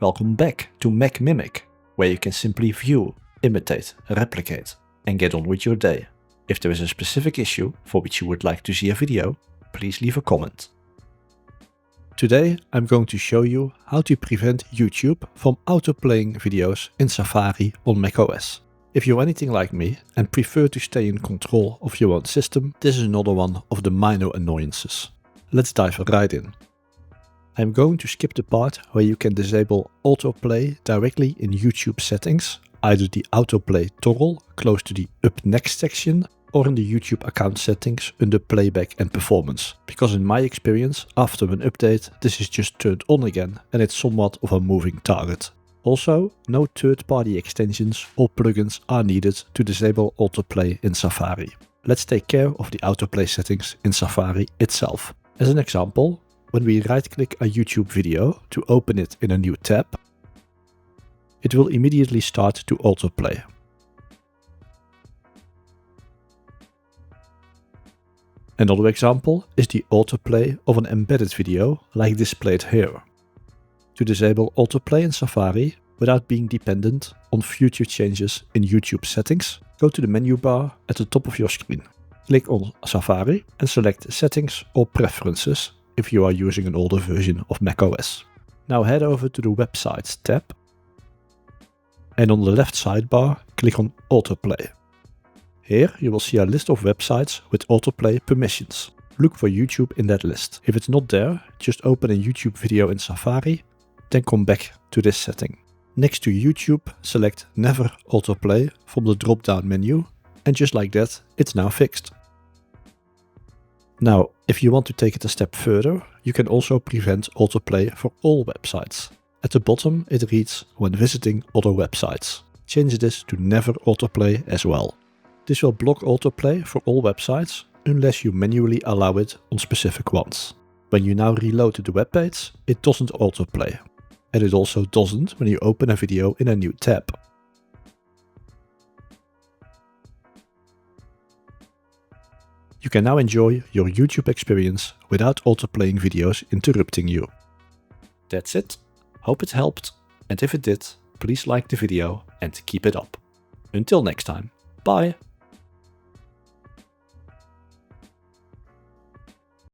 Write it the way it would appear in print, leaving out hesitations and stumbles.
Welcome back to MACMIMIC, where you can simply view, imitate, replicate, and get on with your day. If there is a specific issue for which you would like to see a video, please leave a comment. Today I'm going to show you how to prevent YouTube from autoplaying videos in Safari on macOS. If you're anything like me and prefer to stay in control of your own system, this is another one of the minor annoyances. Let's dive right in. I'm going to skip the part where you can disable autoplay directly in YouTube settings, either the autoplay toggle close to the up next section or in the YouTube account settings under playback and performance, because in my experience after an update this is just turned on again and it's somewhat of a moving target. Also, no third-party extensions or plugins are needed to disable autoplay in Safari. Let's take care of the autoplay settings in Safari itself. As an example, when we right-click a YouTube video to open it in a new tab, it will immediately start to autoplay. Another example is the autoplay of an embedded video like displayed here. To disable autoplay in Safari without being dependent on future changes in YouTube settings, go to the menu bar at the top of your screen. Click on Safari and select Settings or Preferences if you are using an older version of macOS. Now head over to the Websites tab and on the left sidebar click on Autoplay. Here you will see a list of websites with autoplay permissions. Look for YouTube in that list. If it's not there, just open a YouTube video in Safari, then come back to this setting. Next to YouTube, select Never Autoplay from the drop-down menu, and just like that, it's now fixed. Now, if you want to take it a step further, you can also prevent autoplay for all websites. At the bottom it reads when visiting other websites. Change this to Never Autoplay as well. This will block autoplay for all websites unless you manually allow it on specific ones. When you now reload the webpage, it doesn't autoplay. And it also doesn't when you open a video in a new tab. You can now enjoy your YouTube experience without autoplaying videos interrupting you. That's it. Hope it helped, and if it did, please like the video and keep it up. Until next time, bye!